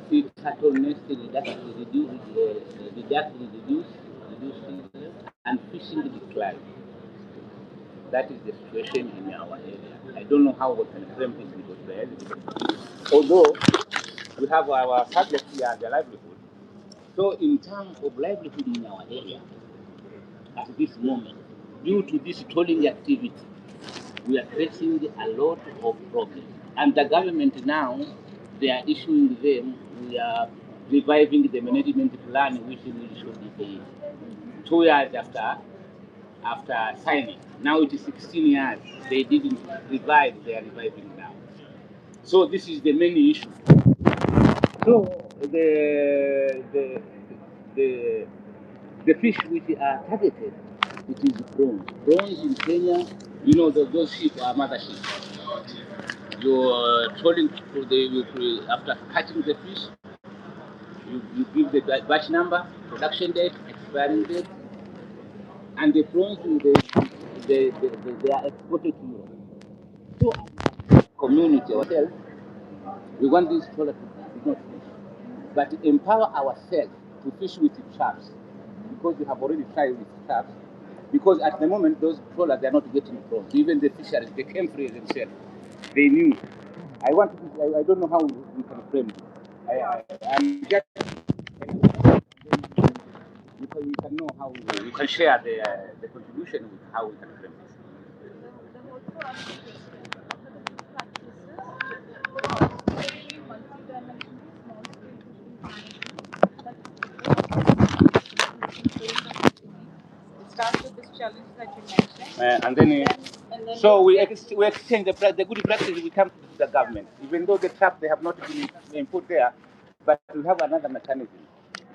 Seed turtle nesting reducing and fishing decline. That is the situation in our area. I don't know how we can frame this because the evidence. Although we have our subject here, the livelihood. So in terms of livelihood in our area, at this moment, due to this tolling activity, we are facing a lot of problems. And the government now, they are issuing them, we are reviving the management plan, which we should be 2 years after signing. Now it is 16 years. They didn't revive, they are reviving now. So this is the main issue. So the, the fish which are targeted, it is prawns. Prawns in Kenya, you know, those sheep are mother sheep. You're tolling for after catching the fish, you give the batch number, production date, expiring date, and the prawns they are exported to Europe. So, community ourselves, we want this trawler to not fish, but empower ourselves to fish with traps, because we have already tried with traps. Because at the moment, those trawlers they are not getting prawns. Even the fisheries, they came free themselves. They knew. I don't know how we can frame it. I'm just we can know how we can share the contribution with how we can frame this. Start with this challenge that you mentioned. And then so we exchange the good practices. We come to the government, even though the trap they have not been put there, but we have another mechanism.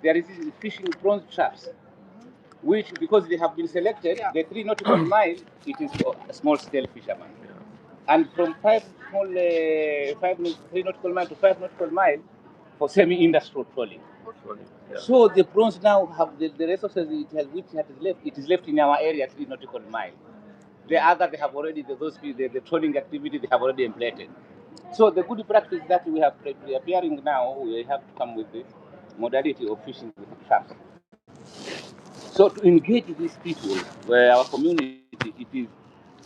There is fishing prawns traps, which because they have been selected, the 3 nautical miles, it is for a small scale fisherman, and from 3 nautical mile to 5 nautical mile for semi-industrial trawling. So the prawns now have the resources which it is left in our area 3 nautical mile. The other they have already the trawling activity they have already implemented. So the good practice that we have preparing now, we have to come with this modality of fishing with traps. So to engage these people, where our community, it is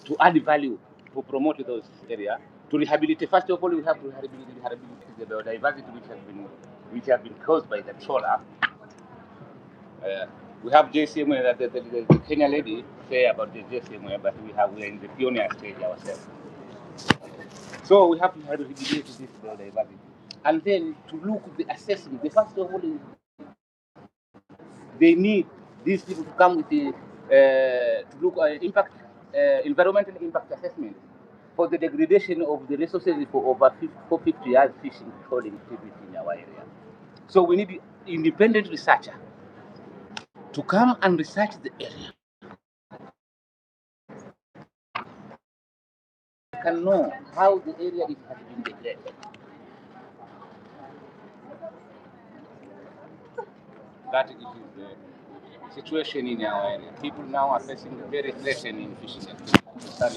to add value, to promote those areas, to rehabilitate. First of all, we have to rehabilitate the biodiversity which have been caused by the trawler. We have JCMA that the Kenya lady say about the JCMA, but we are in the pioneer stage ourselves. So we have to rehabilitate this biodiversity, and then to look at the assessment. The first of all, they need these people to come with the to look at environmental impact assessment for the degradation of the resources for over 450 years fishing trawling activity in our area. So we need independent researcher to come and research the area. Can know how the area has been degraded. That is the situation in our area. People now are facing very threatening fishing activity, but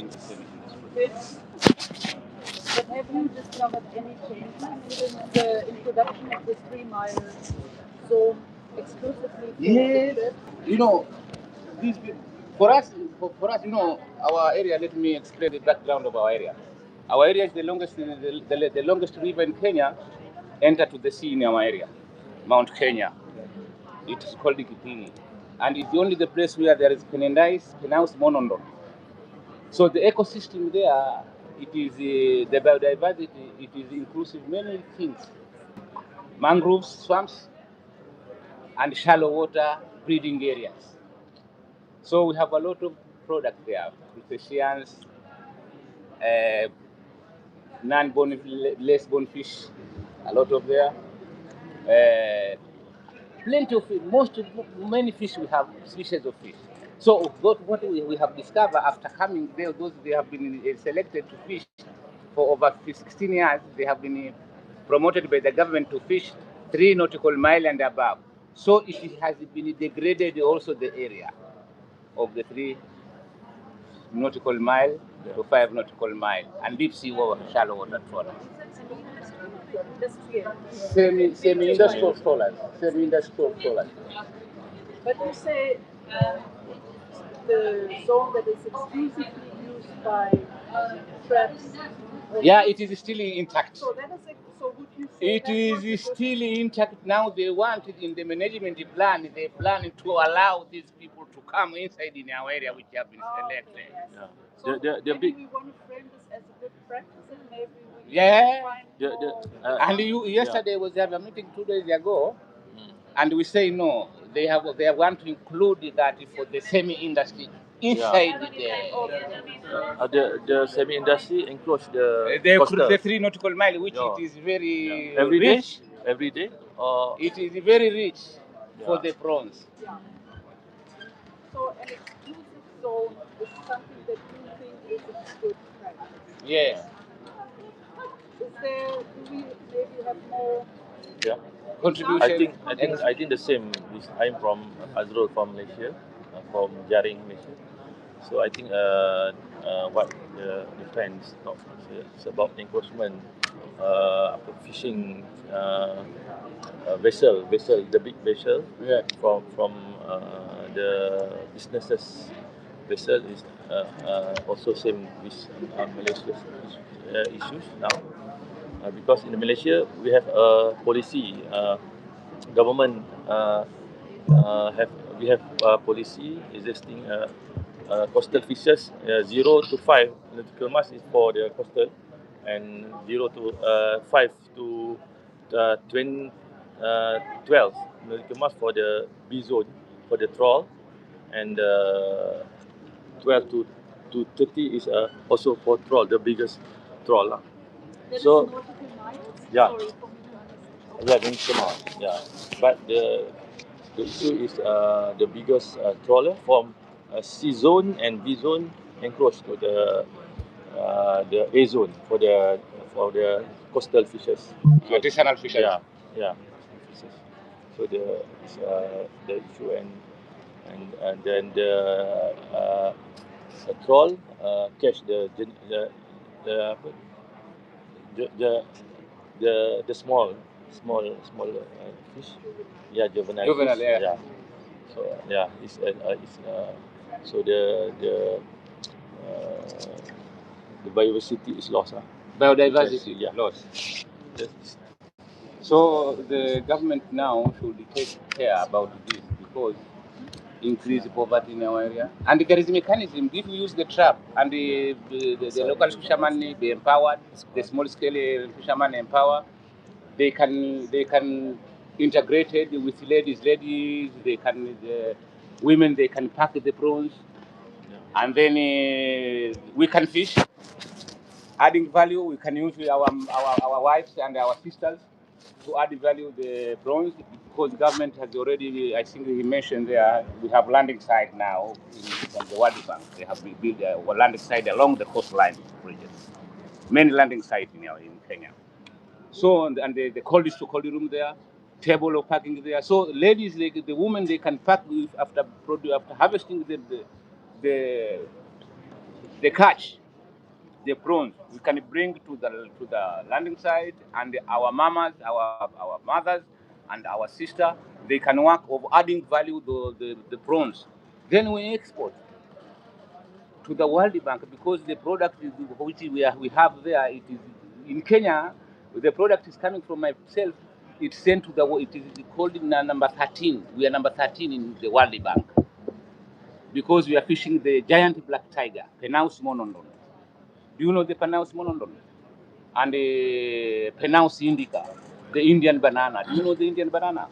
have you discovered any changes in the introduction of the 3 mile zone exclusively? Yes. You know, these for us, our area. Let me explain the background of our area. Our area is the longest river in Kenya. Enter to the sea in our area, Mount Kenya. It is called Kipini, and it's only the place where there is pronounced monondo. So the ecosystem there, it is the biodiversity. It is inclusive many things: mangroves, swamps, and shallow water breeding areas. So we have a lot of products there: crustaceans, uh, non-bone, less bone fish, a lot of there. Uh, Plenty of fish, many fish we have species of fish. So what we have discovered after coming there, those they have been selected to fish for over 16 years. They have been promoted by the government to fish 3 nautical mile and above. So it has been degraded also the area of the 3 nautical mile to 5 nautical mile and deep sea water, shallow water trawler. Semi-industrial. Semi-industrial trawlers. Semi-industrial trawlers. But you say the zone that is exclusively used by traps. Yeah, it is still intact. So that is so would you say It is still intact now. They want it in the management plan. They plan to allow these people to come inside in our area, which have been selected. Okay, yes. Yeah. So The maybe big we want to frame this as a good practice, and maybe we Yeah. find the And yesterday was have a meeting 2 days ago, and we say no. They want to include that for the semi-industry inside the semi industry includes the the coastal. 3 nautical mile, which Yeah. it is very Every day, rich. every day, or It is very rich for Yeah. the prawns. So an exclusive zone is something that you think is a good practice. Yes. Is there? Do we maybe have more? Yeah. Contribution. I think the same. I'm from Azrul from Malaysia, from Jaring Malaysia. So I think what the defence talks is about enforcement, fishing vessel, the big vessel Yeah. from the businesses vessel is also same with Malaysia's issues now. Because in Malaysia we have a policy, government we have a policy existing, coastal fishes 0 to 5 nautical miles is for the coastal, and 0 to 5 to 20, 12 nautical miles for the B zone for the trawl, and 12 to 30 is also for trawl, the biggest trawl. That So is nautical miles? yeah. Sorry for me to understand. Yeah, nautical miles. Yeah, but the issue is the biggest trawler from C zone and B zone encroach to the A zone for the coastal fishes. Artisanal fishes. Yeah, fishes. So the issue, and then the trawl catch the apa, the small fish. Yeah, juvenile Juvenile, fish. yeah. So yeah, so the biodiversity is lost. Biodiversity Yeah. loss. Yes. So the government now should take care about this because increase poverty in our area. And there is a mechanism. If we use the trap and the local fishermen be empowered, the small scale fishermen empower, they can integrate it with ladies. They can women they can pack the prawns, and then we can fish. Adding value, we can use our wives and our sisters to add value the prawns because government has already, I think he mentioned there, we have landing site now from the World Bank. They have built a landing site along the coastline regions, many landing sites in Kenya. So and the cold is to cold room there, table of packing there. So ladies, the women, they can pack after harvesting the the catch, the prawns. We can bring to the landing site, and our mamas, our mothers, and our sister, they can work of adding value the prawns. Then we export to the World Bank because the product is, which we have there, it is in Kenya. The product is coming from myself. It's sent to it is called number 13. We are number 13 in the World Bank because we are fishing the giant black tiger, Penaus monondon. Do you know the Penaus monondon? And the Penaus indica, the Indian banana. Do you know the Indian banana?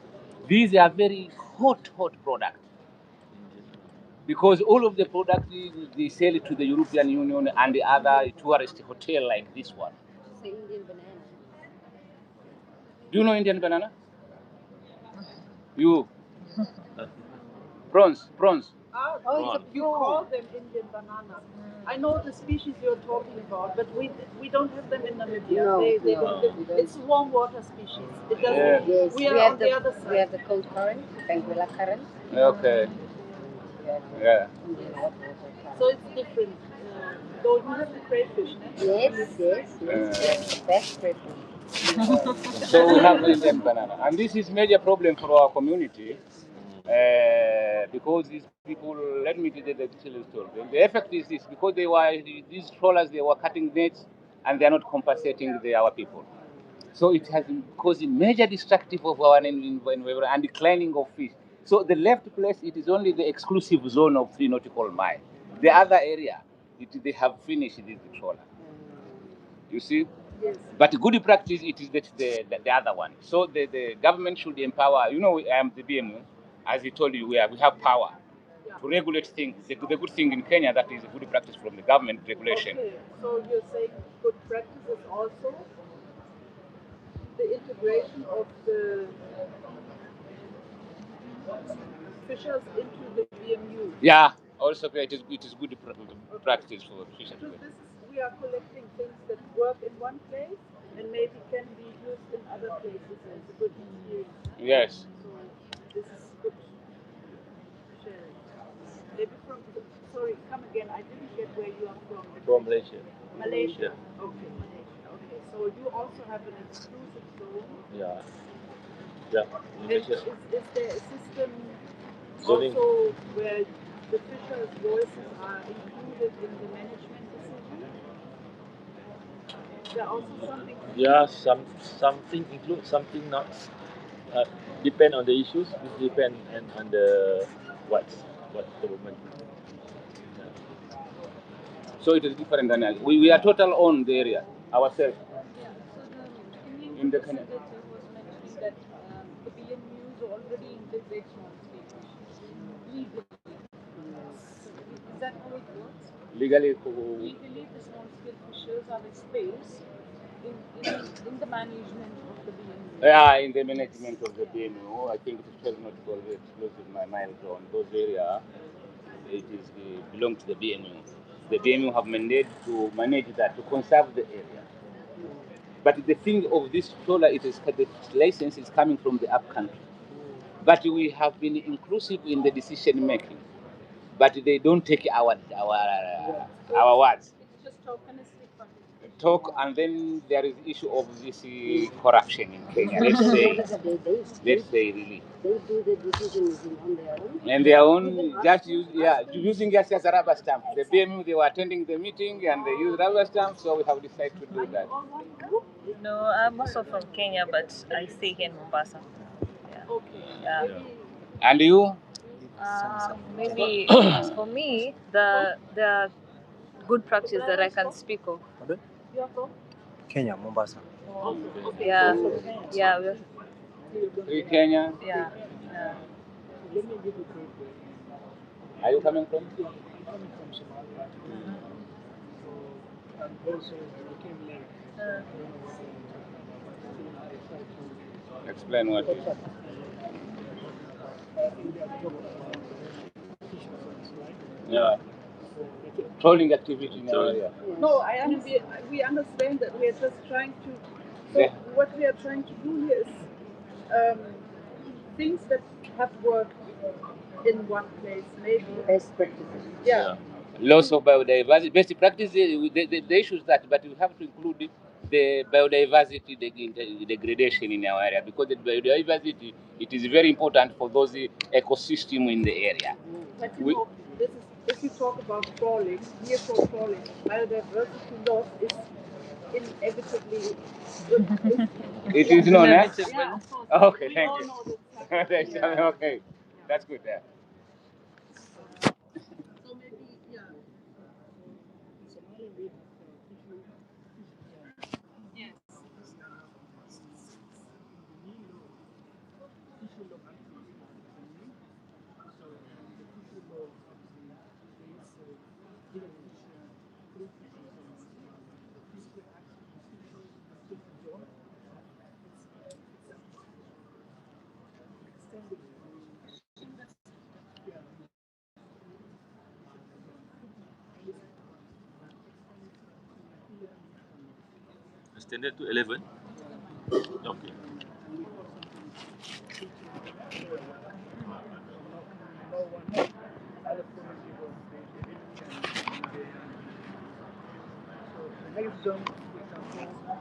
These are very hot products. Because all of the products they sell it to the European Union and the other tourist hotel like this one. Say Indian banana. Do you know Indian banana? You? Prawns. You call them Indian banana. I know the species you're talking about, but we don't have them in Namibia. No, it's a warm water species. It doesn't. Yeah. Yes, we are on the other side. We have the cold current, Benguela current. Okay. Yeah. So it's different. Though you have the crayfish, no? Yes. The best crayfish. So we have Indian banana, and this is major problem for our community because these people. Let me tell the story. The effect is this: because these trawlers, they were cutting nets, and they are not compensating our people. So it has been causing major destructive of our environment and declining of fish. So the left place, it is only the exclusive zone of 3 nautical miles. The other area, they have finished this trawler. You see? Yes. But good practice, it is the other one. So the government should empower, I am the BMU, as we told you, we have power to regulate things. The good thing in Kenya, that is a good practice from the government regulation. Okay, so you're saying good practice is also the integration of the fishers into the BMU. Yeah, also it is good practice for fishers. So this is, we are collecting things that work in one place and maybe can be used in other places as a good experience. Yes. So this is good sharing. Maybe sorry, come again. I didn't get where you are from. From Malaysia. Malaysia. Okay, Malaysia. Okay, so you also have an exclusive zone. Yeah. Yeah. And Malaysia. is there a system Zoning. also where the fishers' voices are included in the management decision? Is there also something? Yeah, something include, something not. Depend on the issues. It depend on the what the government. Yeah. So it is different than us. We are total on the area ourselves. Yeah, so the Kenyan In the representative was mentioning that the BMUs already integrate small-scale fishing legally. Is that how it works? Legally, Legally, the small-scale fishers are a space in the management of the BMU. yeah, in the management of the BMU, I think it is 12 nautical exclusive mile zone. Those areas, it is belong to the BMU. The BMU have mandate to manage that, to conserve the area. But the thing of this trawler, the license is coming from the upcountry. But we have been inclusive in the decision making. But they don't take our words. It's just tokenistic funding. Talk, and then there is issue of this corruption in Kenya. Let's say really. They do the decisions on their own. And their own, just using us as a rubber stamp. The BMU, they were attending the meeting and they used rubber stamp, so we have decided to do that. No, I'm also from Kenya, but I stay here in Mombasa. Yeah. Okay. Yeah. And you? Maybe as for me, the good practice that I can speak of. You are from? Kenya, Mombasa. Okay. Yeah, yeah, Free Kenya. yeah, yeah. Are you coming from? I'm coming from Somalia. So, and also I came late. I don't know what you're talking about. Explain what it is. Yeah. Trolling activity in the area. No, we understand that. We are just trying to. So Yeah. what we are trying to do here is things that have worked in one place, maybe. Best practices. Yeah. Loss of biodiversity. Best practice, the issue is that, but we have to include the biodiversity degradation in our area, because the biodiversity, it is very important for those ecosystem in the area. But this is, if you talk about trawling, nearshore trawling, biodiversity loss is inevitably. It is known, eh? Yeah, of course. Okay, We thank all you. know that's happening. Okay, that's good. Yeah. So maybe, yeah. Yes. Extended to 11. Okay. The next zone, we can call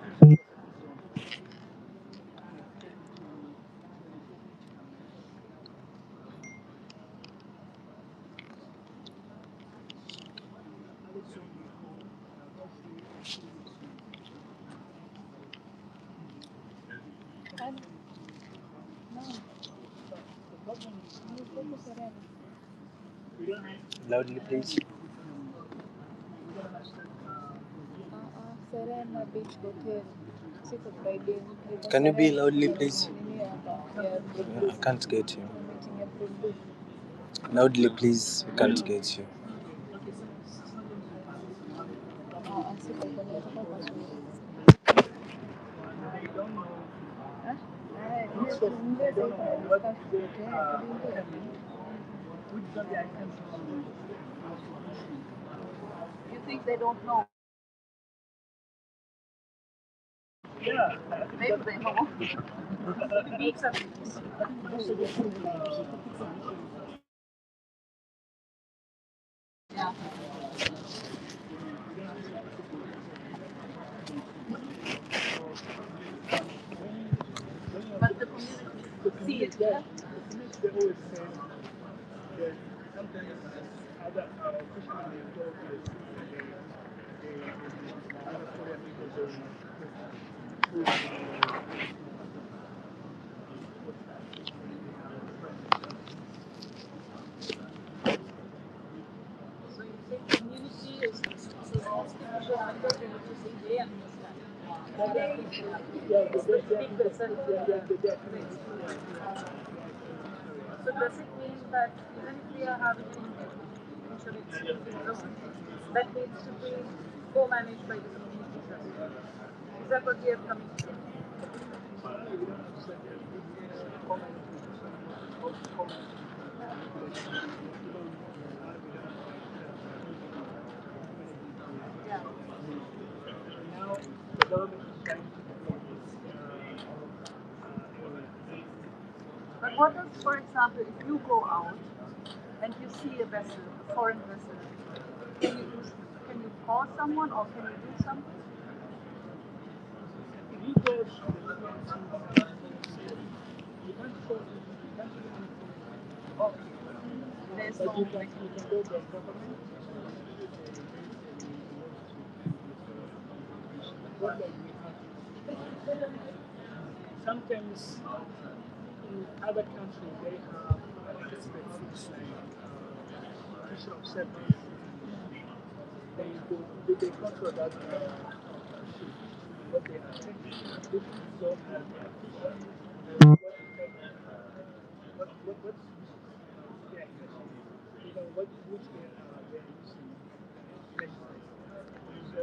And no, you go to Serena. Loudly, please. Serena Beach Hotel. Siko Friday. Can you be loudly, please? Yeah, I can't get you. meeting April Fool. Loudly, please. I can't get you. Siko kunataka pasuri. Huh? You think they don't know? Yeah. Maybe they know. Yeah. But the community see it, yeah? They always say that sometimes other fishermen they go to the sea and they other Korean people So you think community is asking for members and you say they understand. It's the speaker, sorry. So does it mean that even if we are having an insurance, that needs to be co-managed by the community trust? Is that what we are coming to? Yeah. now the government is trying to But what if, for example, if you go out and you see a vessel, a foreign vessel, can you call someone or can you do something? if you go to you can't show you can't do anything. Okay. There's But no you can go to the government. Sometimes in other countries they have specific like issue of service. They control that ship, what they are taking. This is so what they are catching, which they are using. So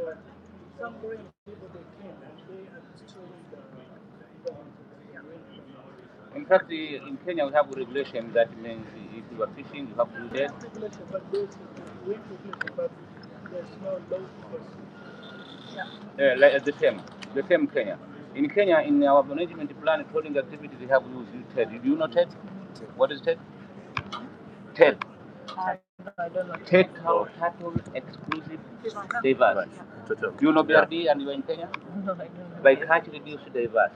some Korean people they came and they are destroying the In fact, in Kenya we have a regulation that means if you are fishing, you have to do that. regulation, but there's but there's no law enforcement. The same Kenya. In Kenya, in our management plan, tolling activities, we have used TED. Do you know TED? What is TED? TED. I don't know. TED Turtle Exclusive Diverse. Do you know BRD and you are in Kenya? No, I don't know. By catch reduce diverse.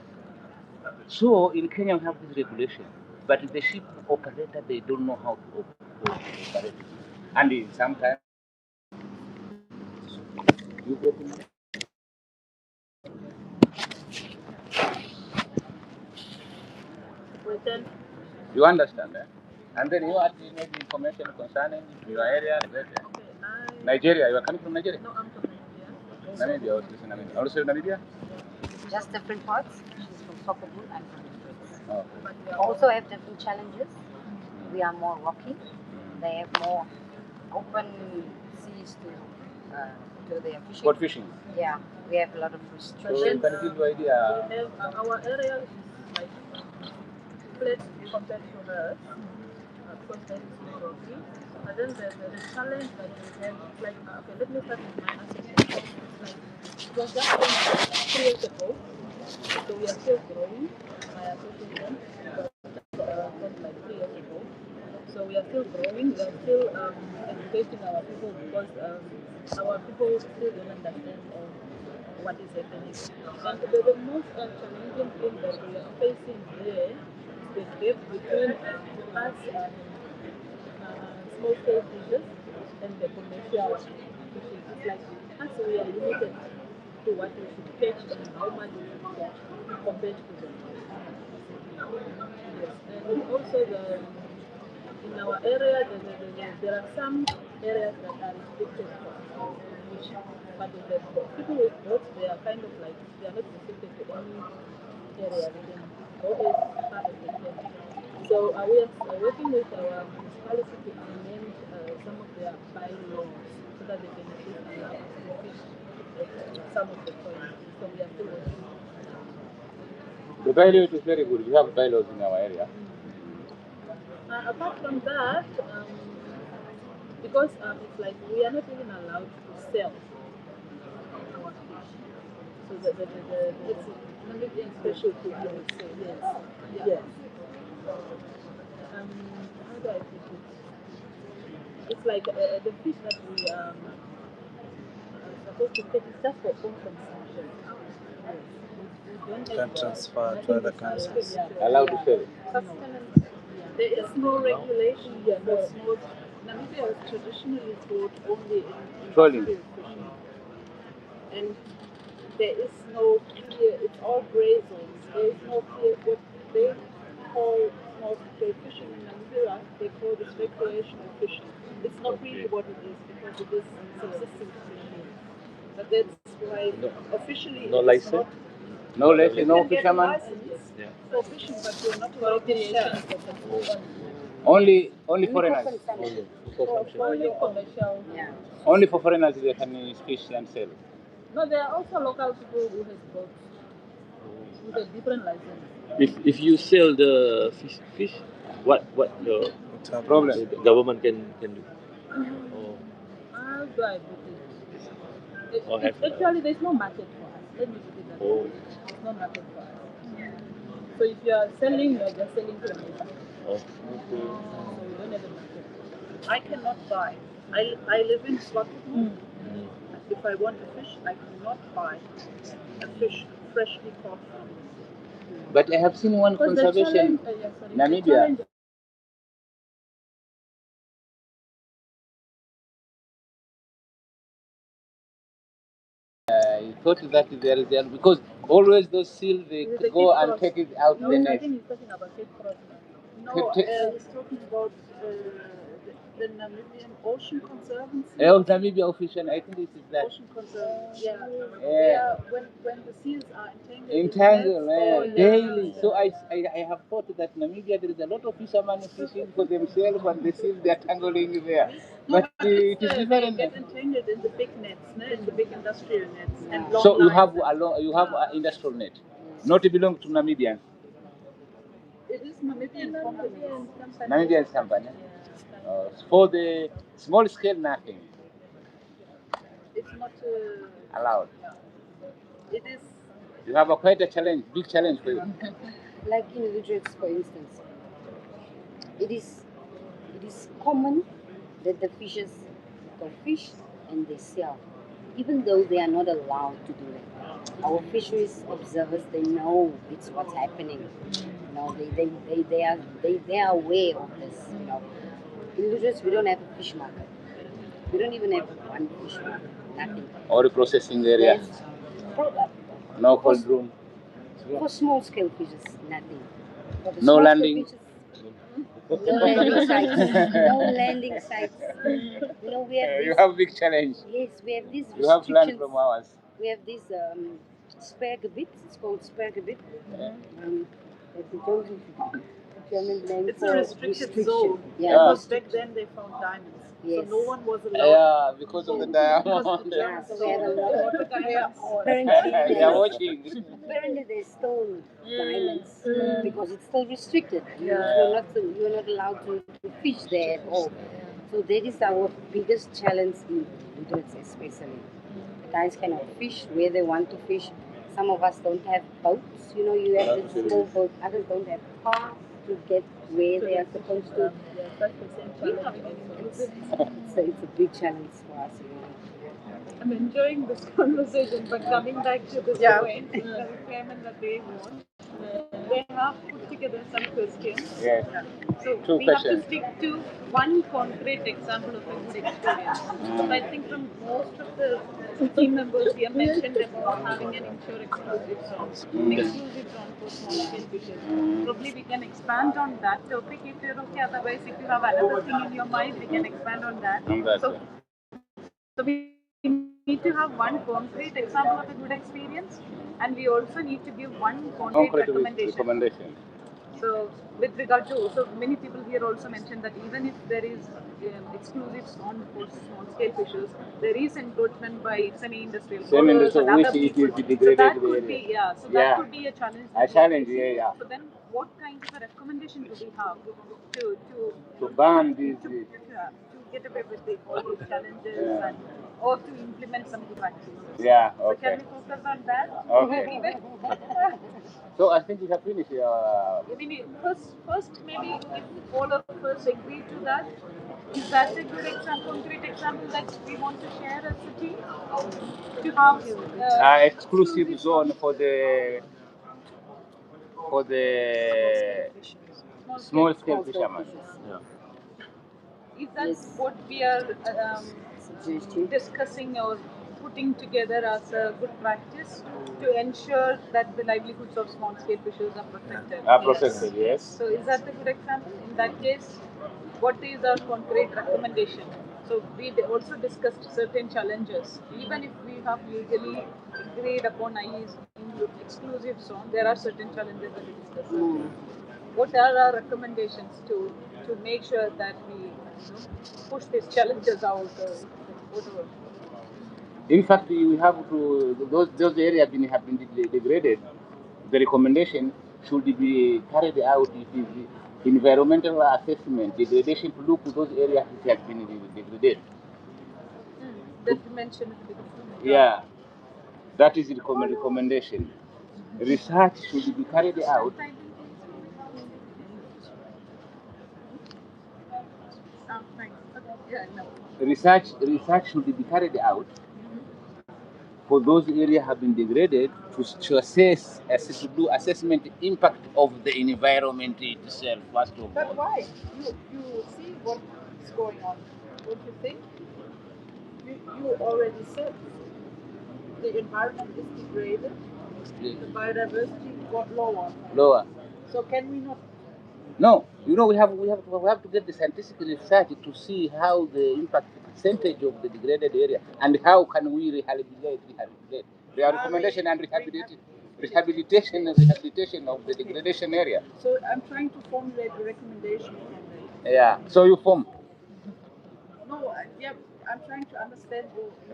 So in Kenya we have this regulation, but the ship operator they don't know how to operate, and sometimes you go to Pretend. you understand that, and then you add maybe information concerning your area. Nigeria, you are coming from Nigeria? No, I'm from Namibia. Namibia, also Namibia. Also Namibia? Just different parts. She's from Soccerpool, I'm from the States. Oh. But we are Also have different challenges. We are more rocky. They have more open seas to do their fishing. Sport fishing. Yeah, we have a lot of So restrictions. you can give you idea. we have our area is like flat compared to hers because hers is more rocky. But then the challenge that we have, like, okay, let me start with my association. Like, it was just 3 years ago, so we are still growing. My association was like 3 years ago. So we are still growing, we are still educating our people because our people still don't understand what is happening. And the most challenging thing that we are facing there is the gap between us small scale fishers and the commercial fishing. It's like us we are limited to what we should catch and how much we should catch compared to them. And also in our area, there are some areas that are restricted for fishing, but people with boats, they are kind of like, they are not restricted to any area. They can go as far as they can. So we are working with our municipality to amend some of their bylaws so that they can at least allow us to fish some of the points. So we are still working. The bylaws is very good. We have bylaws in our area. Apart from that, because it's like we are not even allowed to sell our fish. So it's Namibian specialty, I would say. Yes. Yes. How do I put it? It's like the fish that we are supposed to take is just for own consumption. Yes. We don't Can transfer to other countries. Allowed to sell. Sustenance. There is no regulation here. No. Namibia has traditionally fought only in Trolling. fishing. And there is no clear, it's all gray zones. There is no clear, what they call small scale fishing in Namibia, they call this recreational fishing. It's not really what it is because it is subsistence fishing. But that's why officially No it's license? not. No less, You no can get a fisherman. license Yeah. for fishing, but you're not allowed to share. Only Only for foreigners. consumption. Only commercial. Yeah. Only for foreigners they can fish and sell. No, there are also local people who have boats with a different license. If you sell the fish, what the Problem. government can do? Oh, How do I put it? Or have- Actually, there's no market for us. Let me put it that way. oh, There's no market for us. So if you are selling, you are just selling to a neighbor. oh. So we don't have a market. I cannot buy. I live in Swakopmund. If I want to fish, I cannot buy a fish freshly caught from the sea. But I have seen one Because the conservation. challenge, the Namibia. challenge I thought that there because always those seals they is the go Cape and Cross. take it out No, the I net. think he's talking about Cape Cross. No, Cape- he's talking about the Namibian Ocean Conservancy. Namibia official, I think this is that. Ocean Conservancy. Yeah. Yeah. When the seals are entangled. Entangled in nets, daily. So I have thought that Namibia there is a lot of fishermen fishing for themselves and the seals they are tangling there. No, But but it is they different. get entangled in the big nets, in the big industrial nets, and long So you lines. have an industrial net, not belong to Namibians. It is Namibian company. Namibian company. For the small scale, nothing It's not allowed. It is. You have quite a challenge, big challenge for you. Like in Utrecht, for instance, it is common that the fishers go fish and they sell, even though they are not allowed to do that. Our fisheries observers, they know it's what's happening. You know, they are aware of this. You know, in Utrecht we don't have a fish market. We don't even have one fish market. Nothing. Or the processing area, There's no cold room. for small scale fishes, nothing. For the No small-scale landing. fishes, no landing sites. No landing sites. You know, we have You this. have big challenge. Yes, we have these You have learned restrictions. from ours. We have this Sperrgebiet. It's called Sperrgebiet. That's the German name It's for a restricted restriction. zone. Yeah, Because restriction. back then they found diamonds. Yes. So no one was allowed. Yeah, because of the Because diamond. the Yeah, Germans so we have a lot allowed of diamonds. apparently They are watching. apparently they stole diamonds because it's still restricted. Yeah. You're not allowed to fish there at all. So that is our biggest challenge in Utrecht especially. The guys cannot fish where they want to fish. Some of us don't have boats. You know, you have this small boat. Others don't have cars to get where they are supposed to. Yeah, that's the same challenge. It's a big challenge for us. You know. I'm enjoying this conversation, but coming back to this point, the requirement that they want, they have put together some questions. Yes. Yeah. So Two we have to questions. stick to one concrete example of a good experience. So I think from most of the team members we have mentioned about having an inshore exclusive zone, exclusive zone for small scale fishes. Probably we can expand on that topic if you're okay. Otherwise, if you have another thing in your mind, we can expand on that. On that, So we need to have one concrete example of a good experience, and we also need to give one concrete Concrete recommendation. recommendation. So, with regard to, so many people here also mentioned that even if there is exclusives on for small scale fishes, there is encroachment by semi-industrial growers So and which other it people. is the So degraded that could area. be, yeah. So Yeah. that could be a challenge. A that we are challenge, facing. yeah. So then, what kind of a recommendation do we have To ban these. to get away with all these challenges Yeah. and or to implement some practices? Yeah, So okay. can we focus on that? Okay. So I think we have finished. I mean, first, maybe if all of us agree to that, is that a good example, concrete example that we want to share as a team? To have Exclusive zone for the small scale fishermen. Yeah. Is that Yes. what we are Suggestion. discussing or putting together as a good practice to ensure that the livelihoods of small scale fishers are protected? Are protected, yes. So is that a good example? In that case, what is our concrete recommendation? So we also discussed certain challenges. Even if we have legally agreed upon IE's exclusive zone, there are certain challenges that we discussed. What are our recommendations to make sure that we push these challenges out or whatever? In fact, we have to those areas have been degraded. The recommendation should be carried out if the environmental assessment degradation to look to those areas which have been degraded. That you mentioned at the beginning. Yeah, that is the recommendation. Research should be carried out. Thanks. Okay. Yeah, no. Research should be carried out for those areas have been degraded to assess to do assessment impact of the environment itself first of But all. why? You see what's going on. Don't you think? You already said the environment is degraded, the biodiversity got lower. Lower. So can we not? No, we have to get the scientific research to see how the impact percentage of the degraded area and how can we rehabilitate. Their recommendation and rehabilitation of the degradation area. So I'm trying to formulate a recommendation from it. Yeah. So you form. No, yeah, I'm trying to understand.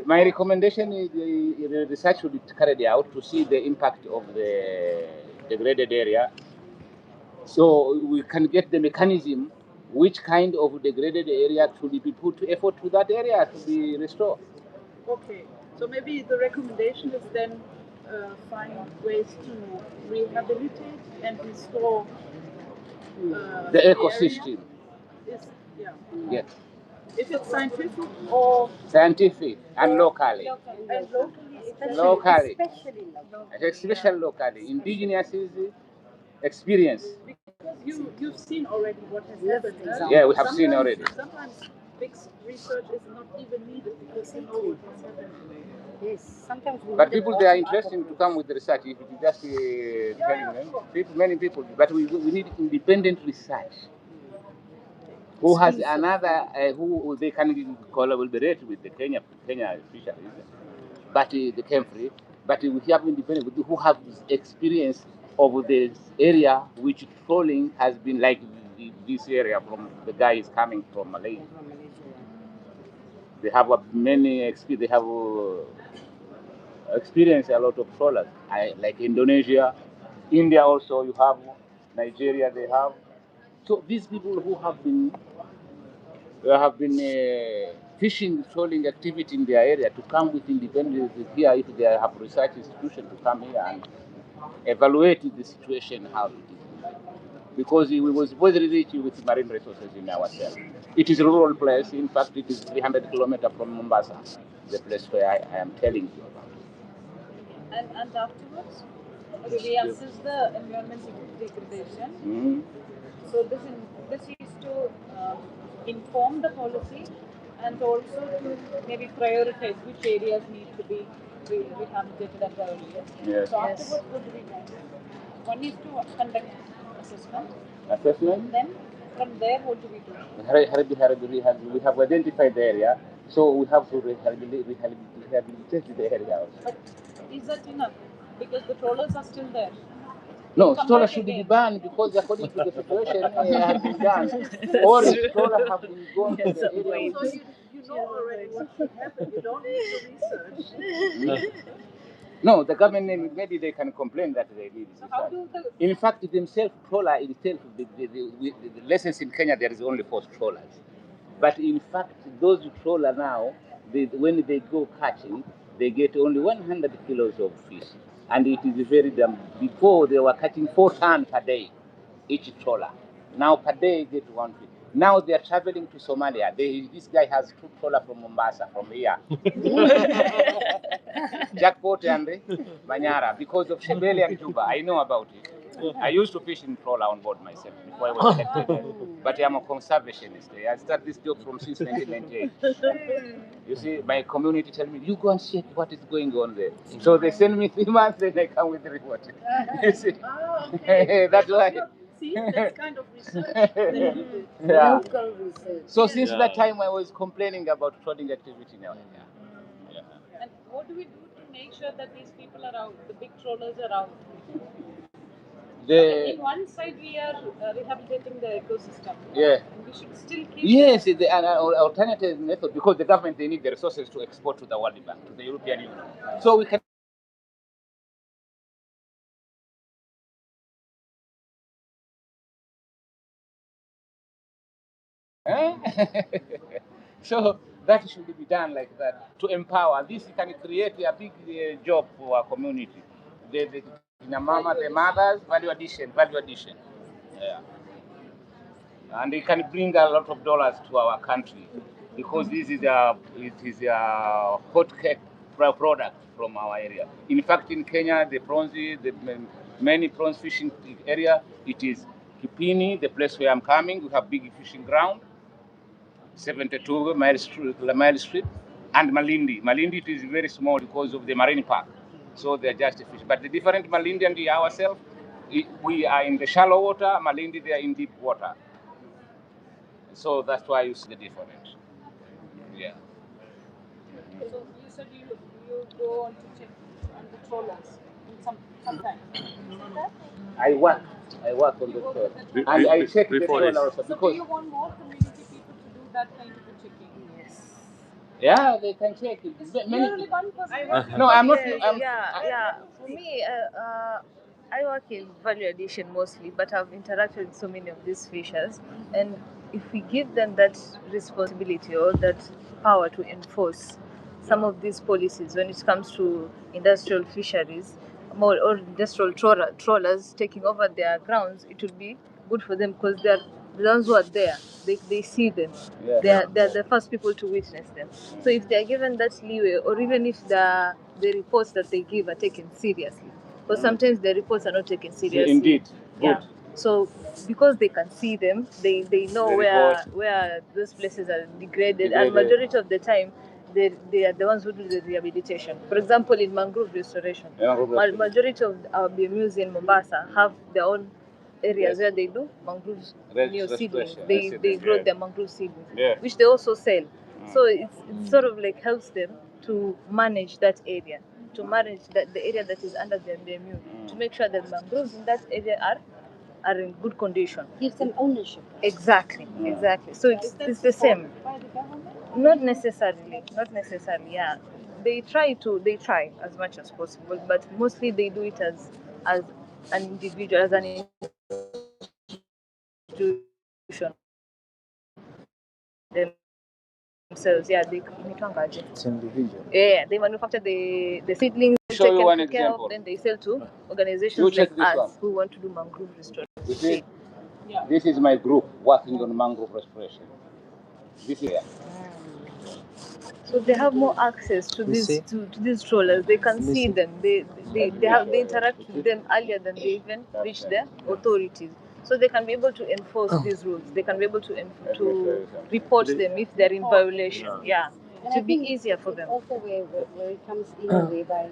My recommendation is the research should be carried out to see the impact of the degraded area, so we can get the mechanism which kind of degraded area should be put effort to that area to be restored. Okay, so maybe the recommendation is then find ways to rehabilitate and restore The ecosystem. Is, yeah. Yes. If it's scientific or Scientific and locally. and locally, Locally. Especially locally. Locally. Indigenous is experience. because you've seen already what has happened. Huh? Yeah, we have seen already. Sometimes big research is not even needed because you know what has happened. Yes, sometimes we But need a people, they are bottom-up interested to approach. come with the research. If you just telling them, many people, but we need independent research. Who has another, who they can collaborate with the Kenya fisheries, but the Kemfree, but we have independent who have experience of this area which trawling has been like this area from the guy is coming from Malaysia. From Malaysia. They have many experience. They have experienced a lot of trawlers, like Indonesia, India also. You have Nigeria. They have. So these people who have been fishing, trawling activity in their area to come with independence here if they have research institution to come here and evaluate the situation how it is. Because we was very rich with marine resources in ourselves. It is a rural place. In fact, it is 300 kilometers from Mombasa, the place where I am telling you about. And afterwards? Okay, we assess the environment degradation. Mm. So this is to inform the policy and also to maybe prioritize which areas need to be rehabilitated at the earliest. Yes. So afterwards, what do we do? One is to conduct assessment. Assessment. Then from there, what do we do? We have identified the area, so we have to rehabilitate the area also. But is that enough? Because the trawlers are still there. No, Come stroller back should be again. banned because according to the situation has been done. All the strollers have been gone to the area. So you know already what should happen. You don't need to research. No, the government, maybe they can complain that they need So how do the In fact, themselves, trawler itself, the lessons in Kenya, there is only 4 trawlers. But in fact, those trawler now, when they go catching, they get only 100 kilos of fish. And it is very dumb. Before, they were catching 4 tons per day, each trawler. Now, per day, they get 1 fish. Now they are traveling to Somalia. This guy has 2 trawlers from Mombasa, from here. Jackpot and Manyara, because of Shebele and Juba. I know about it. I used to fish in trawler on board myself before I was elected there. But I'm a conservationist. I started this job from since 1998. You see, my community tell me, you go and check what is going on there. So they send me 3 months, then I come with the report. You see, that's why. See, that's kind of research that you did. Yeah. Local research. So since that time, I was complaining about trawling activity now. Yeah. And what do we do to make sure that these people are out, the big trawlers are out? In one side, we are rehabilitating the ecosystem. Yeah. And we should still keep. Yes, it's an alternative method because the government, they need the resources to export to the World Bank, to the European Union. So we can. So that should be done like that to empower. This can create a big job for our community. The mothers, value addition. Yeah. And it can bring a lot of dollars to our country because it is a hot cake product from our area. In fact, in Kenya, the many prawns fishing area, it is Kipini, the place where I'm coming. We have big fishing ground, 72 mile strip, and Malindi. Malindi it is very small because of the marine park, so they're just fish. But the different Malindi and ourselves, we are in the shallow water. Malindi, they are in deep water. So that's why you see the difference. Yeah. So you said you go on to check on the trawlers sometime. I work on the trawler. And I check the trawler also So do you want more community people to do that kind of a checking? Yes. Yeah, they can check it. You're only one person. No, I'm not. For me, I work in value addition mostly, but I've interacted with so many of these fishers, and if we give them that responsibility or that power to enforce some of these policies when it comes to industrial fisheries or industrial trawlers taking over their grounds, it would be good for them because they're the ones who are there. They see them. Yeah. They're the first people to witness them. So if they're given that leeway, or even if the reports that they give are taken seriously, because sometimes the reports are not taken seriously. Indeed. Yeah. So because they can see them, they know where those places are degraded, and majority of the time they are the ones who do the rehabilitation. For example, in mangrove restoration, majority of our BMUs in Mombasa have their own areas where they do mangrove seedlings. They grow their mangrove seedlings, which they also sell. So it sort of like helps them to manage that area, to manage the area that is under their BMU, to make sure that mangroves in that area are in good condition. Gives them ownership. Exactly. So it's the same. By the government? Not necessarily. Yeah, they try as much as possible, but mostly they do it as an individual, as an institution themselves. Yeah, It's individual. Yeah, they manufacture the seedlings, Show you one taken care of, example. then they sell to organizations check like this us one. who want to do mangrove restoration. You see, this is my group working on mangrove restoration. This area. So they have more access to these trawlers. They can see them. They interact with them earlier than they even reach the authorities. So they can be able to enforce these rules. They can be able to report them if they're in violation. Yeah, And to I be think easier for it's them. also where it comes in whereby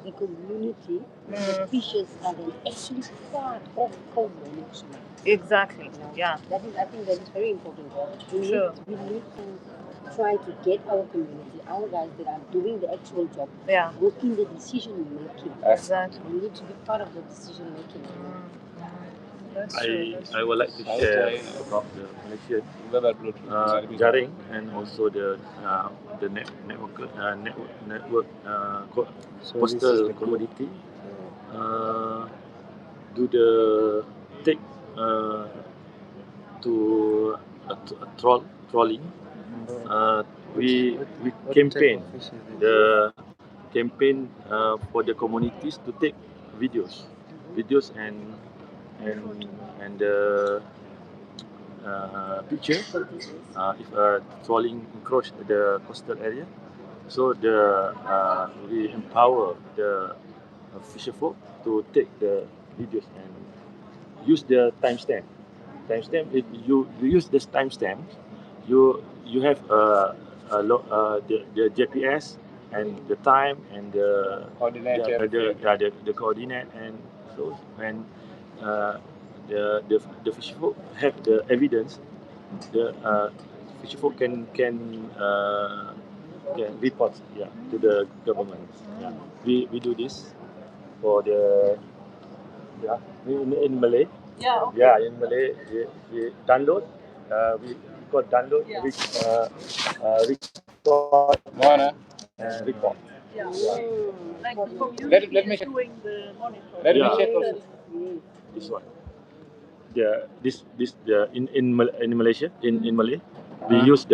the community, the fishers are then actually part of co-management. Exactly. You know? Yeah. That is, I think that is very important. Sure. We need to try to get our community, our guys that are doing the actual job, Yeah. within the decision making. Exactly. We need to be part of the decision making. That's true. I would like to share about the Malaysian jaring and also the network coastal commodity do the take to trawling. We campaign the campaign for the communities to take videos and the picture if trawling encroach the coastal area. So we empower the fisher folk to take the videos and use the timestamp. If you use this timestamp, you have the GPS and the time and the Coordinate the coordinate, and so when the fisher folk have the evidence, the fisher folk can report to the government. Yeah, we do this for the in Malay. Yeah. Okay. Yeah, in Malay, we download. We got download, record, Mona, and report. Yeah. Like the let me check. doing the monitoring. Let me Yeah. check also. This one. In Malaysia in Malay, we use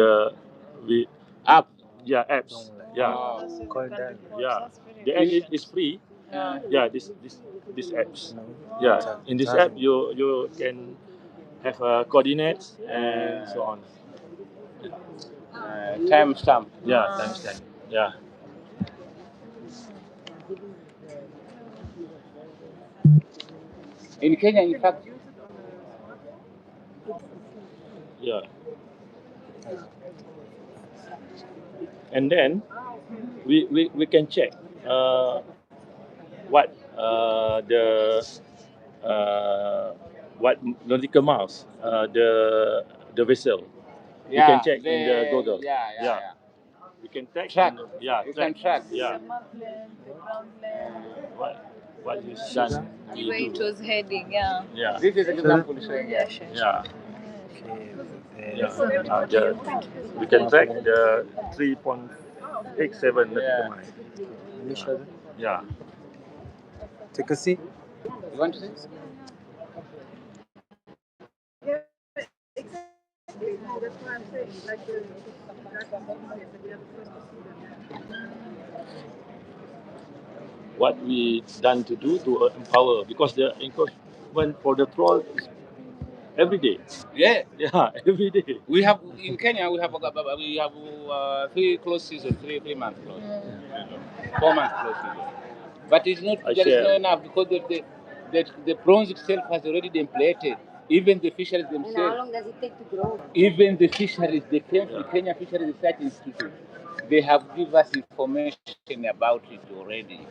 we App. apps. Yeah. Yeah. The app is free. Yeah, this apps. Yeah, in this app you can have coordinates and so on. Timestamp. Yeah, timestamp. Yeah. In Kenya, in fact, Yeah. And then we can check what what nautical miles the vessel. You can check in the Google. Yeah. We can track. Track. Yeah, You can track. Yeah. The mudland, the groundland, What is done? the way it was heading. Yeah. Yeah. This is an example showing Yeah. you. Sure. Yeah. We can track the 3.87 nautical mile. Let me show them. Yeah. Take a seat. You want to see? Exactly. No, that's why I'm saying, like, that we are the first to see them. What we done to do to empower, because the encouragement for the trawl is every day. Yeah. Yeah, every day. We have in Kenya. We have 3 close season, 3 month close, 4 month close season. But it's not. There is not enough because the prawns itself has already been plated. Even the fisheries And how themselves. long does it take to grow? Even the fisheries, the Kenya Fisheries Research Institute, they have given us information about it already.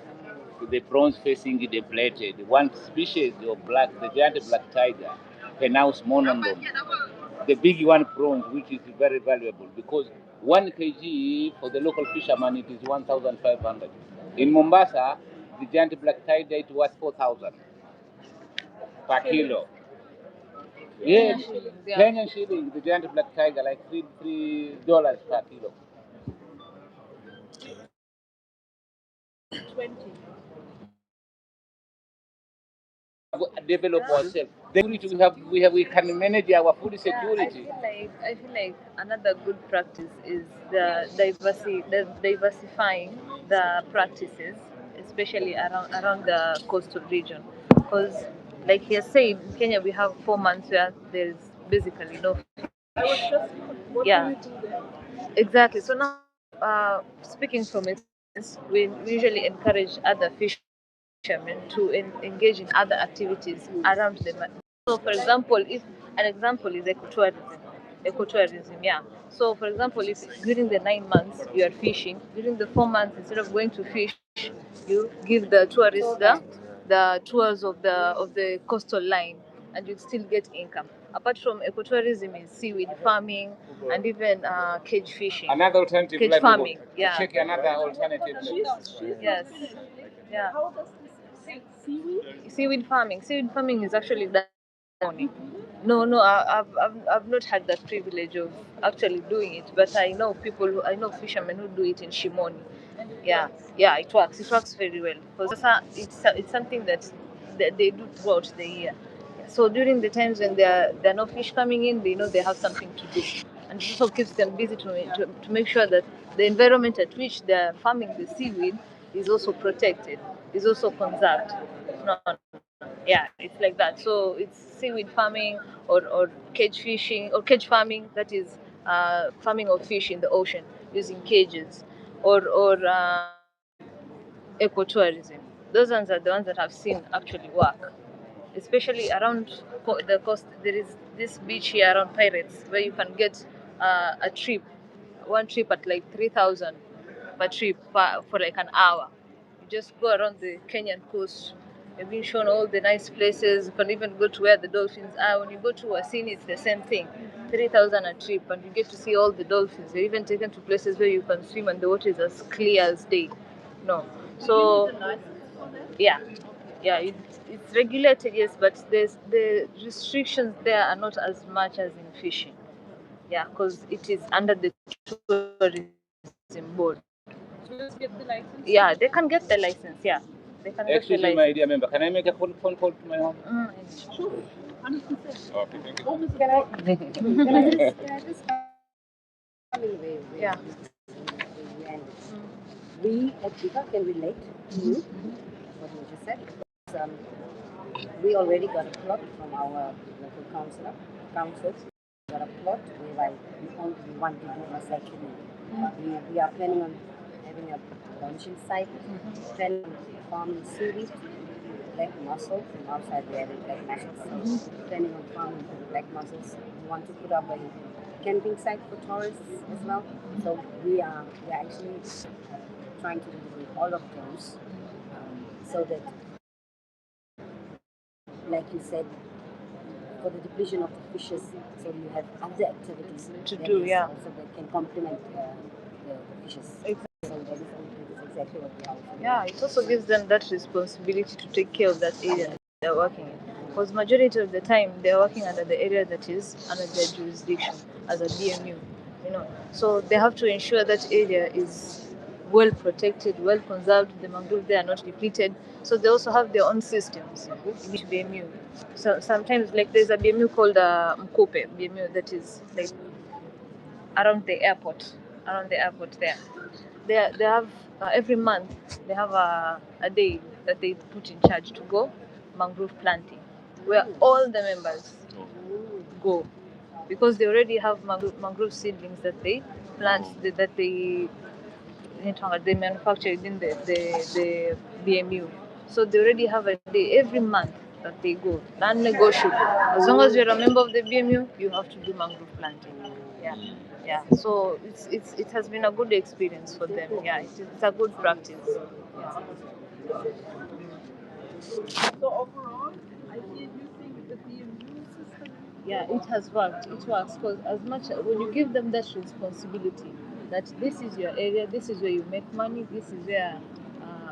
The prawns facing the plated, one species of the giant black tiger, Penaus monondon, the big one prawns, which is very valuable because 1 kg for the local fisherman it is 1,500. In Mombasa, the giant black tiger it was 4,000 per kilo. Yes, Kenyan shilling, the giant black tiger, like $3 per kilo. 20. Develop ourselves. We can manage our food security. I feel like another good practice is the diversifying the practices, especially around the coastal region, because like he has said, in Kenya we have 4 months where there's basically no fish. I was just, what Yeah. do we do then? Exactly. So now, speaking from experience, we usually encourage other fishermen to engage in other activities around the. So, for example, if an example is ecotourism, yeah. So, for example, if during the 9 months you are fishing, during the 4 months, instead of going to fish, you give the tourists the tours of the coastal line, and you still get income. Apart from ecotourism is seaweed farming and even cage fishing. Another alternative Cage livelihood. farming, yeah. Check another alternative. Yes. Yeah. How does this seaweed? Seaweed farming is actually done in Shimoni. No, I've not had that privilege of actually doing it, but I know I know fishermen who do it in Shimoni. Yeah, yeah, it works. It works very well because it's something that they do throughout the year. So during the times when there are no fish coming in, they know they have something to do, and it also keeps them busy to make sure that the environment at which they're farming the seaweed is also protected, is also conserved. No, yeah, it's like that. So it's seaweed farming or cage fishing or cage farming, that is farming of fish in the ocean using cages, or ecotourism. Those ones are the ones that I've seen actually work, especially around the coast. There is this beach here around Pirates where you can get a trip, one trip at like 3,000 per trip for like an hour. You just go around the Kenyan coast. You've been shown all the nice places. You can even go to where the dolphins are. When you go to Wasini, it's the same thing. 3,000 a trip, and you get to see all the dolphins. You're even taken to places where you can swim and the water is as clear as day. No. So, yeah, yeah, it's regulated, yes, but the restrictions there are not as much as in fishing. Yeah, because it is under the tourism board. Tourists get the license? Yeah, they can get the license. Yeah, they can get the Excuse me, my license. dear member. Can I make a phone call to my home? Sure, 100%. Okay, thank you. Home is Can I just come in where Yeah. we ended? We at BICA can relate to you, what you just said. Because, we already got a plot from our local councils. We got a plot whereby we want to do recycling. We are planning on having a launching site, planning on farming seaweed, black mussels, and outside we added black mussels. Planning on farming black mussels. We want to put up a camping site for tourists as well. So we are actually trying to do all of those so that, like you said, for the depletion of the fishes, so you have other activities To that do, is yeah. also that can complement the fishes. Exactly. So that is exactly what we are. Yeah, it also gives them that responsibility to take care of that area they're working in. Because majority of the time they're working under the area that is under their jurisdiction as a BMU, you know. So they have to ensure that area is well protected, well conserved. The mangrove there are not depleted. So they also have their own systems in each BMU. So sometimes, like there's a BMU called Mkope BMU that is like around the airport there. They have every month they have a day that they put in charge to go mangrove planting, where all the members go, because they already have mangrove seedlings that they plant, they manufacture within the BMU. So they already have a day every month that they go, non-negotiable. As long as you're a member of the BMU, you have to do mangrove planting. Yeah, yeah. So it has been a good experience for them. Yeah, it's a good practice. Yeah. So overall, I hear you think that the immune system. Yeah, it has worked. It works because as much when you give them that responsibility, that this is your area, this is where you make money, this is where